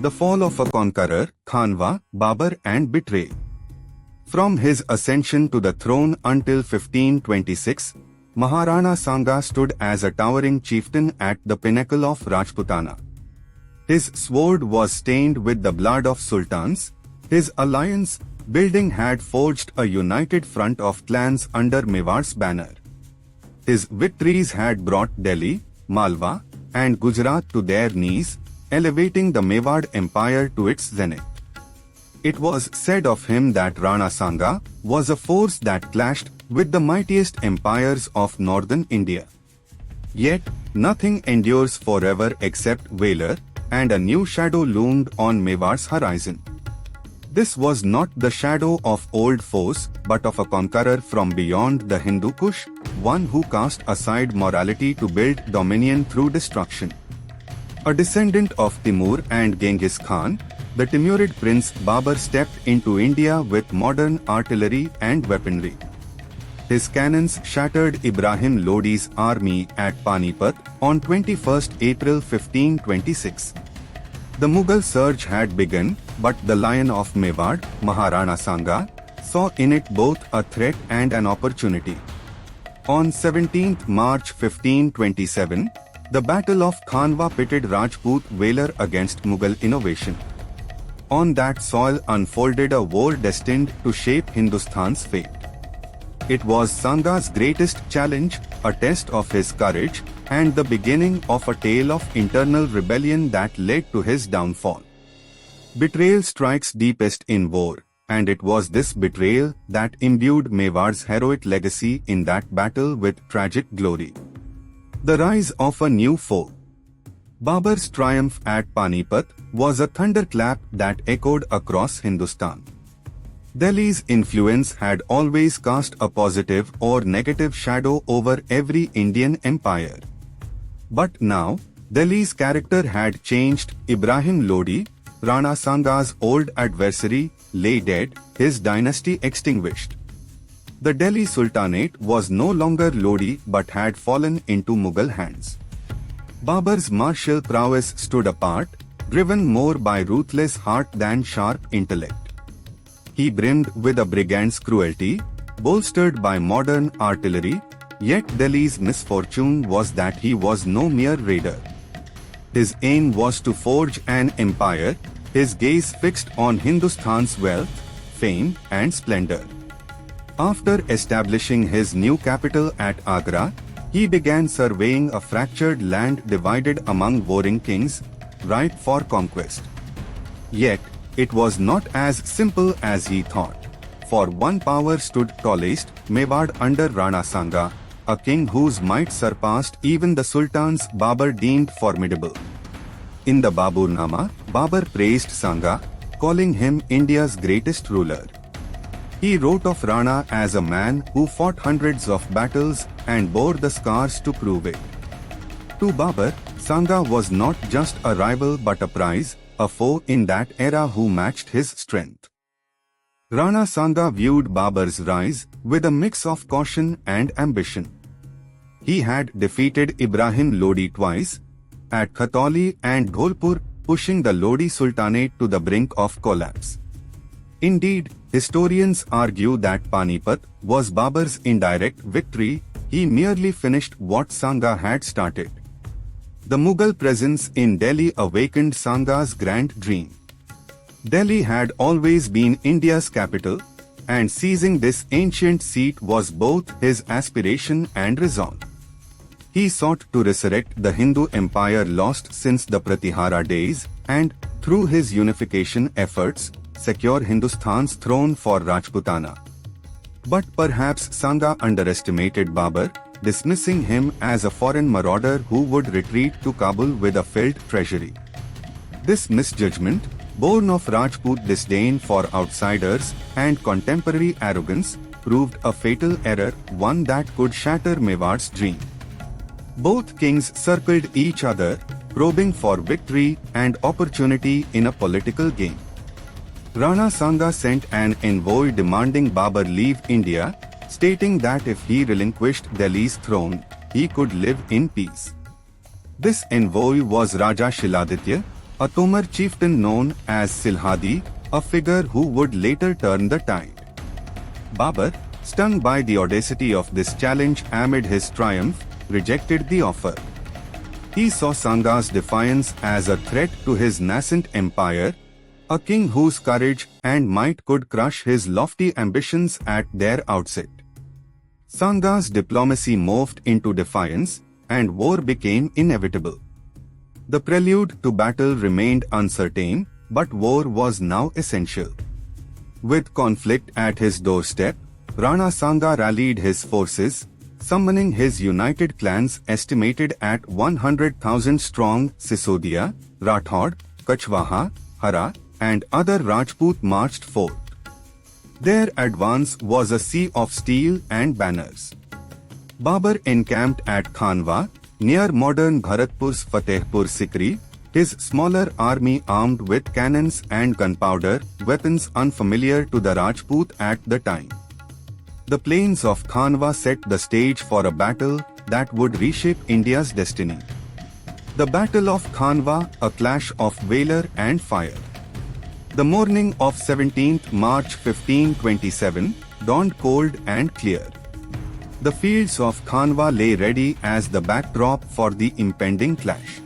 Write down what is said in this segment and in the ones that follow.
The fall of a conqueror, Khanwa, Babur and Betrayal. From his ascension to the throne until 1526, Maharana Sanga stood as a towering chieftain at the pinnacle of Rajputana. His sword was stained with the blood of sultans. His alliance building had forged a united front of clans under Mewar's banner. His victories had brought Delhi, Malwa, and Gujarat to their knees, elevating the Mewar Empire to its zenith. It was said of him that Rana Sanga was a force that clashed with the mightiest empires of northern India. Yet, nothing endures forever except valor, and a new shadow loomed on Mewar's horizon. This was not the shadow of old foes, but of a conqueror from beyond the Hindu Kush, one who cast aside morality to build dominion through destruction. A descendant of Timur and Genghis Khan, the Timurid prince Babur stepped into India with modern artillery and weaponry. His cannons shattered Ibrahim Lodi's army at Panipat on 21 April 1526. The Mughal surge had begun, but the Lion of Mewar, Maharana Sanga, saw in it both a threat and an opportunity. On 17 March 1527, the Battle of Khanwa pitted Rajput valor against Mughal innovation. On that soil unfolded a war destined to shape Hindustan's fate. It was Sanga's greatest challenge, a test of his courage, and the beginning of a tale of internal rebellion that led to his downfall. Betrayal strikes deepest in war, and it was this betrayal that imbued Mewar's heroic legacy in that battle with tragic glory. The rise of a new foe. Babur's triumph at Panipat was a thunderclap that echoed across Hindustan. Delhi's influence had always cast a positive or negative shadow over every Indian empire. But now, Delhi's character had changed. Ibrahim Lodi, Rana Sanga's old adversary, lay dead, his dynasty extinguished. The Delhi Sultanate was no longer Lodi but had fallen into Mughal hands. Babur's martial prowess stood apart, driven more by ruthless heart than sharp intellect. He brimmed with a brigand's cruelty, bolstered by modern artillery, yet Delhi's misfortune was that he was no mere raider. His aim was to forge an empire, his gaze fixed on Hindustan's wealth, fame, and splendor. After establishing his new capital at Agra, he began surveying a fractured land divided among warring kings, ripe for conquest. Yet, it was not as simple as he thought. For one power stood tallest, Mewar under Rana Sanga, a king whose might surpassed even the sultans Babur deemed formidable. In the Baburnama, Babur praised Sanga, calling him India's greatest ruler. He wrote of Rana as a man who fought hundreds of battles and bore the scars to prove it. To Babur, Sanga was not just a rival but a prize, a foe in that era who matched his strength. Rana Sanga viewed Babur's rise with a mix of caution and ambition. He had defeated Ibrahim Lodi twice, at Khatoli and Dholpur, pushing the Lodi Sultanate to the brink of collapse. Indeed, historians argue that Panipat was Babur's indirect victory. He merely finished what Sanga had started. The Mughal presence in Delhi awakened Sanga's grand dream. Delhi had always been India's capital, and seizing this ancient seat was both his aspiration and resolve. He sought to resurrect the Hindu empire lost since the Pratihara days and, through his unification efforts, secure Hindustan's throne for Rajputana. But perhaps Sanga underestimated Babur, dismissing him as a foreign marauder who would retreat to Kabul with a filled treasury. This misjudgment, born of Rajput disdain for outsiders and contemporary arrogance, proved a fatal error, one that could shatter Mewar's dream. Both kings circled each other, probing for victory and opportunity in a political game. Rana Sanga sent an envoy demanding Babur leave India, stating that if he relinquished Delhi's throne, he could live in peace. This envoy was Raja Shiladitya, a Tomar chieftain known as Silhadi, a figure who would later turn the tide. Babur, stung by the audacity of this challenge amid his triumph, rejected the offer. He saw Sanga's defiance as a threat to his nascent empire, a king whose courage and might could crush his lofty ambitions at their outset. Sanga's diplomacy morphed into defiance, and war became inevitable. The prelude to battle remained uncertain, but war was now essential. With conflict at his doorstep, Rana Sanga rallied his forces, summoning his united clans estimated at 100,000 strong. Sisodia, Rathod, Kachwaha, Hara, and other Rajput marched forth. Their advance was a sea of steel and banners. Babur encamped at Khanwa, near modern Bharatpur's Fatehpur Sikri, his smaller army armed with cannons and gunpowder, weapons unfamiliar to the Rajput at the time. The plains of Khanwa set the stage for a battle that would reshape India's destiny. The Battle of Khanwa, a clash of valor and fire. The morning of 17th March 1527 dawned cold and clear. The fields of Khanwa lay ready as the backdrop for the impending clash.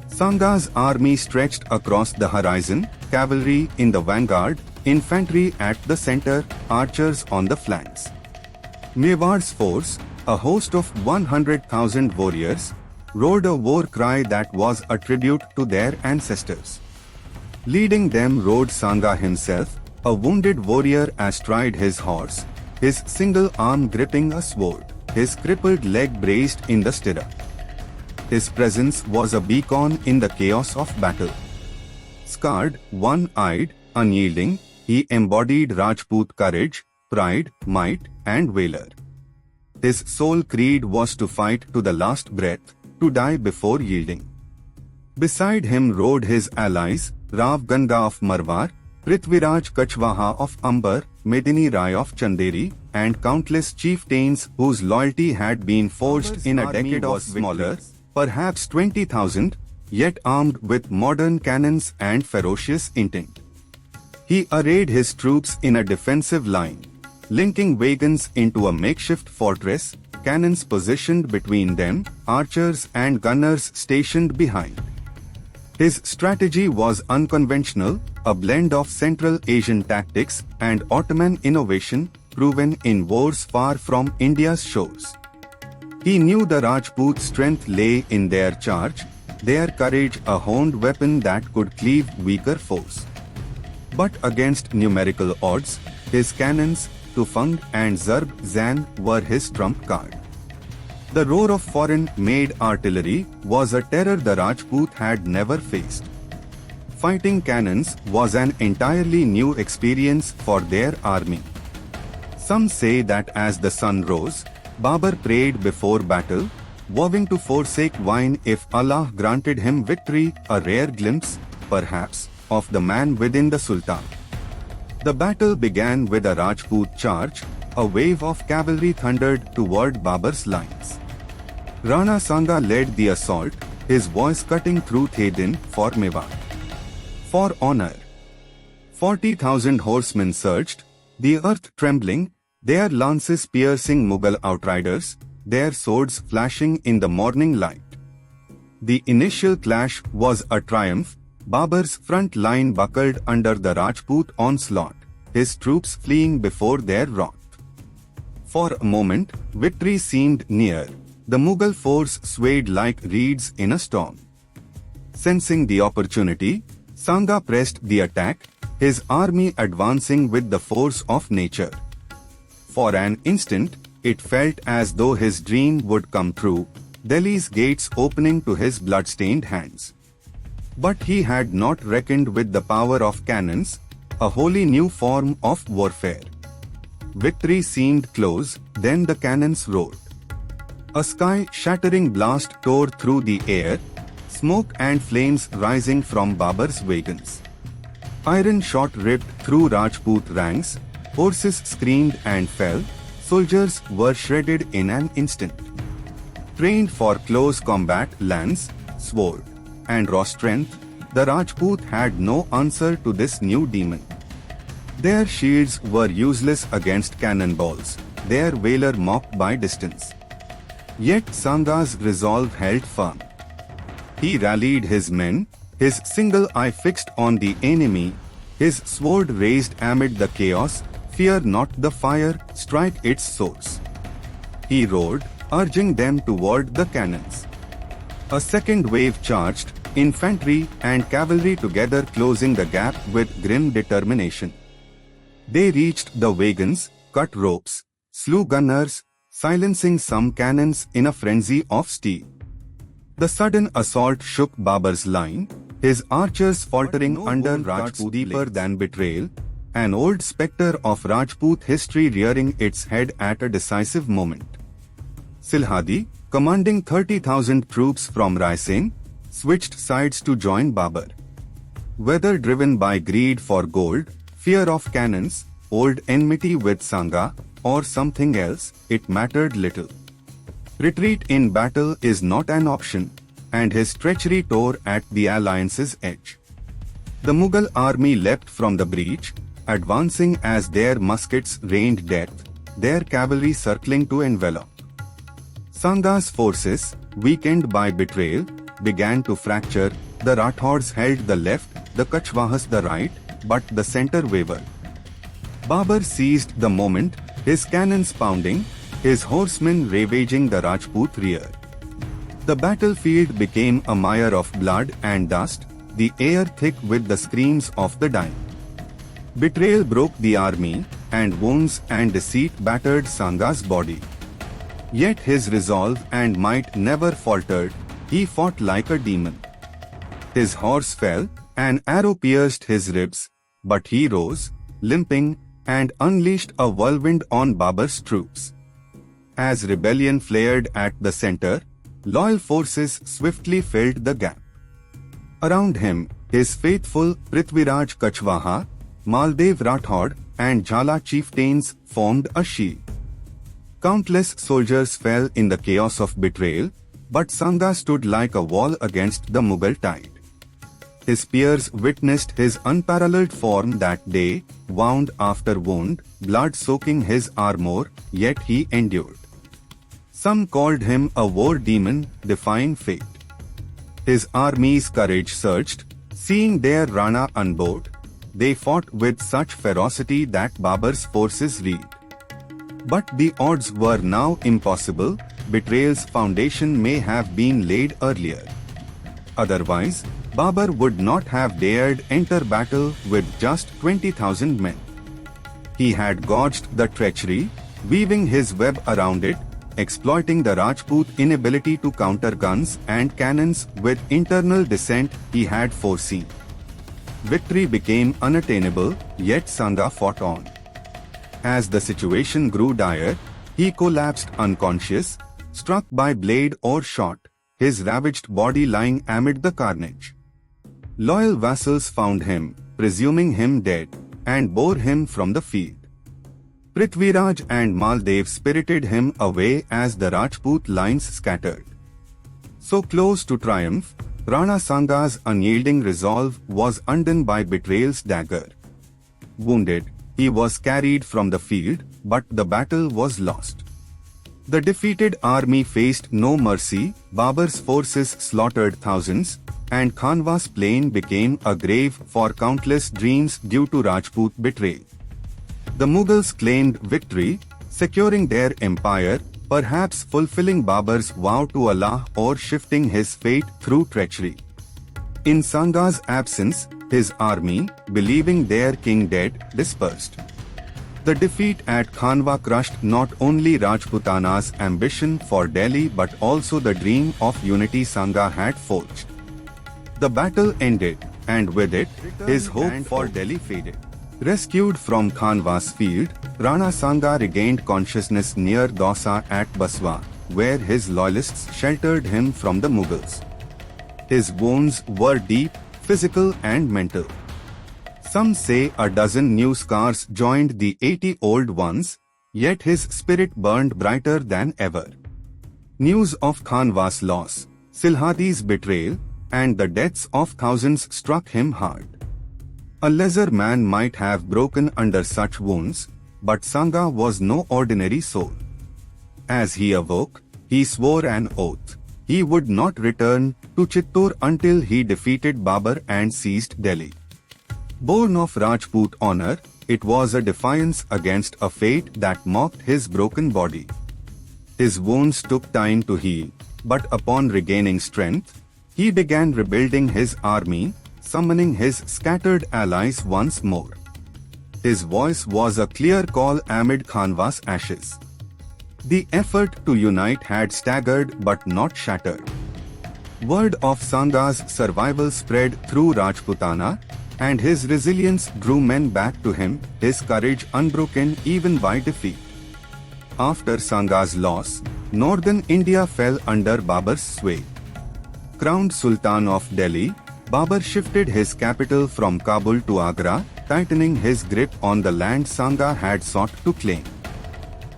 Sanga's army stretched across the horizon, cavalry in the vanguard, infantry at the center, archers on the flanks. Mewar's force, a host of 100,000 warriors, roared a war cry that was a tribute to their ancestors. Leading them rode Sanga himself, a wounded warrior astride his horse, his single arm gripping a sword, his crippled leg braced in the stirrup. His presence was a beacon in the chaos of battle. Scarred, one-eyed, unyielding, he embodied Rajput courage, pride, might, and valor. His sole creed was to fight to the last breath, to die before yielding. Beside him rode his allies, Rav Ganga of Marwar, Prithviraj Kachwaha of Ambar, Medini Rai of Chanderi, and countless chieftains whose loyalty had been forged in a decade of smaller, perhaps 20,000, yet armed with modern cannons and ferocious intent. He arrayed his troops in a defensive line, linking wagons into a makeshift fortress, cannons positioned between them, archers and gunners stationed behind. His strategy was unconventional, a blend of Central Asian tactics and Ottoman innovation proven in wars far from India's shores. He knew the Rajput strength lay in their charge, their courage a honed weapon that could cleave weaker foes. But against numerical odds, his cannons, Tufang and Zarb Zan were his trump card. The roar of foreign-made artillery was a terror the Rajput had never faced. Fighting cannons was an entirely new experience for their army. Some say that as the sun rose, Babur prayed before battle, vowing to forsake wine if Allah granted him victory, a rare glimpse, perhaps, of the man within the Sultan. The battle began with a Rajput charge, a wave of cavalry thundered toward Babur's lines. Rana Sanga led the assault, his voice cutting through Thedin for Mewar. For honor. 40,000 horsemen surged, the earth trembling, their lances piercing Mughal outriders, their swords flashing in the morning light. The initial clash was a triumph. Babur's front line buckled under the Rajput onslaught, his troops fleeing before their wrath. For a moment, victory seemed near. The Mughal force swayed like reeds in a storm. Sensing the opportunity, Sanga pressed the attack, his army advancing with the force of nature. For an instant, it felt as though his dream would come true, Delhi's gates opening to his blood-stained hands. But he had not reckoned with the power of cannons, a wholly new form of warfare. Victory seemed close, then the cannons roared. A sky-shattering blast tore through the air, smoke and flames rising from Babur's wagons. Iron shot ripped through Rajput ranks, horses screamed and fell, soldiers were shredded in an instant. Trained for close combat, lance, sword, and raw strength, The Rajput had no answer to this new demon. Their shields were useless against cannonballs, their valor mocked by distance. Yet Sanga's resolve held firm. He rallied his men, his single eye fixed on the enemy, his sword raised amid the chaos. Fear not the fire, strike its source. He roared, urging them toward the cannons. A second wave charged, infantry and cavalry together closing the gap with grim determination. They reached the wagons, cut ropes, slew gunners, silencing some cannons in a frenzy of steel. The sudden assault shook Babur's line, his archers faltering under Rajput deeper than betrayal, an old spectre of Rajput history rearing its head at a decisive moment. Silhadi, commanding 30,000 troops from Raisen, switched sides to join Babur. Whether driven by greed for gold, fear of cannons, old enmity with Sanga, or something else, it mattered little. Retreat in battle is not an option, and his treachery tore at the alliance's edge. The Mughal army leapt from the breach, advancing as their muskets rained death, their cavalry circling to envelop. Sanga's forces, weakened by betrayal, began to fracture. The Rathors held the left, the Kuchwahas the right, but the center wavered. Babur seized the moment, his cannons pounding, his horsemen ravaging the Rajput rear. The battlefield became a mire of blood and dust, the air thick with the screams of the dying. Betrayal broke the army, and wounds and deceit battered Sanga's body. Yet his resolve and might never faltered. He fought like a demon. His horse fell, an arrow pierced his ribs, but he rose, limping, and unleashed a whirlwind on Babur's troops. As rebellion flared at the center, loyal forces swiftly filled the gap. Around him, his faithful Prithviraj Kuchwaha, Maldev Rathod, and Jhala chieftains formed a shield. Countless soldiers fell in the chaos of betrayal, but Sanga stood like a wall against the Mughal tide. His peers witnessed his unparalleled form that day, wound after wound, blood soaking his armor, yet he endured. Some called him a war demon, defying fate. His army's courage surged, seeing their Rana unboard. They fought with such ferocity that Babur's forces reeled. But the odds were now impossible. Betrayal's foundation may have been laid earlier. Otherwise, Babur would not have dared enter battle with just 20,000 men. He had gauged the treachery, weaving his web around it, exploiting the Rajput inability to counter guns and cannons with internal dissent he had foreseen. Victory became unattainable, yet Sanga fought on. As the situation grew dire, he collapsed unconscious, struck by blade or shot, his ravaged body lying amid the carnage. Loyal vassals found him, presuming him dead, and bore him from the field. Prithviraj and Maldev spirited him away as the Rajput lines scattered. So close to triumph, Rana Sanga's unyielding resolve was undone by betrayal's dagger. Wounded, he was carried from the field, but the battle was lost. The defeated army faced no mercy, Babur's forces slaughtered thousands, and Khanwa's plain became a grave for countless dreams due to Rajput betrayal. The Mughals claimed victory, securing their empire, perhaps fulfilling Babur's vow to Allah or shifting his fate through treachery. In Sanga's absence, his army, believing their king dead, dispersed. The defeat at Khanwa crushed not only Rajputana's ambition for Delhi but also the dream of unity Sanga had forged. The battle ended, and with it, his hope for Delhi faded. Rescued from Khanwa's field, Rana Sanga regained consciousness near Dausa at Baswa, where his loyalists sheltered him from the Mughals. His wounds were deep, physical and mental. Some say a dozen new scars joined the 80 old ones, yet his spirit burned brighter than ever. News of Khanwa's loss, Silhadi's betrayal, and the deaths of thousands struck him hard. A lesser man might have broken under such wounds, but Sanga was no ordinary soul. As he awoke, he swore an oath. He would not return to Chittor until he defeated Babur and seized Delhi. Born of Rajput honor, it was a defiance against a fate that mocked his broken body. His wounds took time to heal, but upon regaining strength, he began rebuilding his army, summoning his scattered allies once more. His voice was a clear call amid Khanwa's ashes. The effort to unite had staggered but not shattered. Word of Sanga's survival spread through Rajputana, and his resilience drew men back to him, his courage unbroken even by defeat. After Sanga's loss, northern India fell under Babur's sway. Crowned Sultan of Delhi, Babur shifted his capital from Kabul to Agra, tightening his grip on the land Sanga had sought to claim.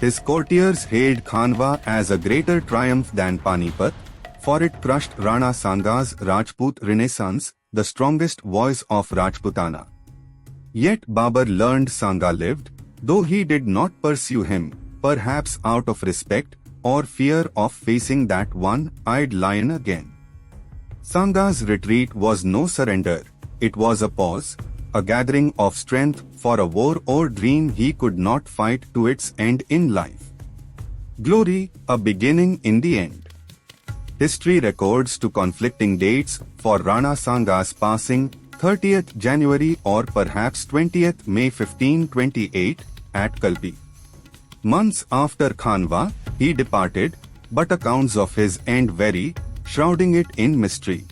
His courtiers hailed Khanwa as a greater triumph than Panipat, for it crushed Rana Sanga's Rajput renaissance, the strongest voice of Rajputana. Yet Babur learned Sanga lived, though he did not pursue him, perhaps out of respect or fear of facing that one-eyed lion again. Sanga's retreat was no surrender, it was a pause, a gathering of strength for a war or dream he could not fight to its end in life. Glory, a beginning in the end. History records two conflicting dates for Rana Sanga's passing, 30th January or perhaps 20th May 1528, at Kalpi. Months after Khanwa, he departed, but accounts of his end vary, shrouding it in mystery.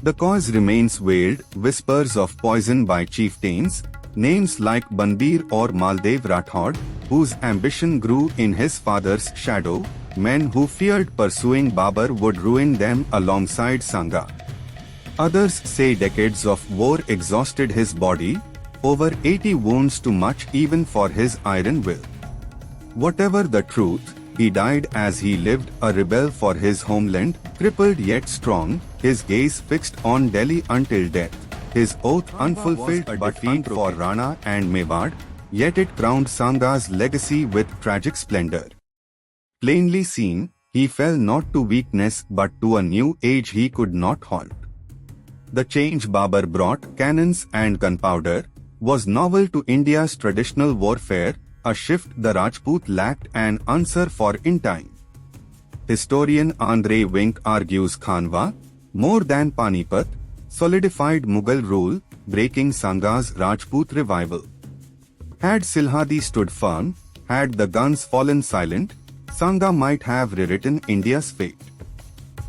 The cause remains veiled, whispers of poison by chieftains, names like Banbir or Maldev Rathod, whose ambition grew in his father's shadow, men who feared pursuing Babur would ruin them alongside Sanga. Others say decades of war exhausted his body, over 80 wounds too much even for his iron will. Whatever the truth, he died as he lived, a rebel for his homeland, crippled yet strong, his gaze fixed on Delhi until death, his oath unfulfilled but defeat for Rana and Mewar, yet it crowned Sanga's legacy with tragic splendor. Plainly seen, he fell not to weakness but to a new age he could not halt. The change Babur brought, cannons and gunpowder, was novel to India's traditional warfare, a shift the Rajput lacked an answer for in time. Historian Andre Wink argues Khanwa, more than Panipat, solidified Mughal rule, breaking Sanga's Rajput revival. Had Silhadi stood firm, had the guns fallen silent, Sanga might have rewritten India's fate.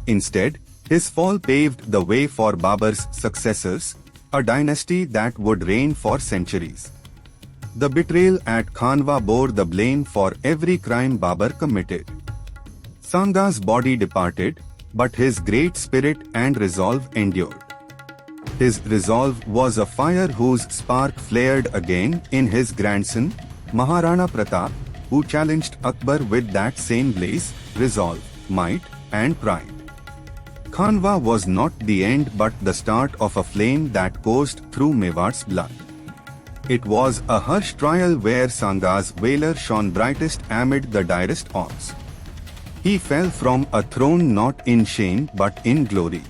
Instead, his fall paved the way for Babur's successors, a dynasty that would reign for centuries. The betrayal at Khanwa bore the blame for every crime Babur committed. Sanga's body departed, but his great spirit and resolve endured. His resolve was a fire whose spark flared again in his grandson, Maharana Pratap, who challenged Akbar with that same blaze, resolve, might, and pride. Khanwa was not the end but the start of a flame that coursed through Mewar's blood. It was a harsh trial where Sanga's valor shone brightest amid the direst odds. He fell from a throne not in shame but in glory.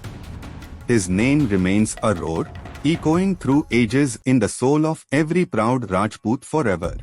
His name remains a roar, echoing through ages in the soul of every proud Rajput forever.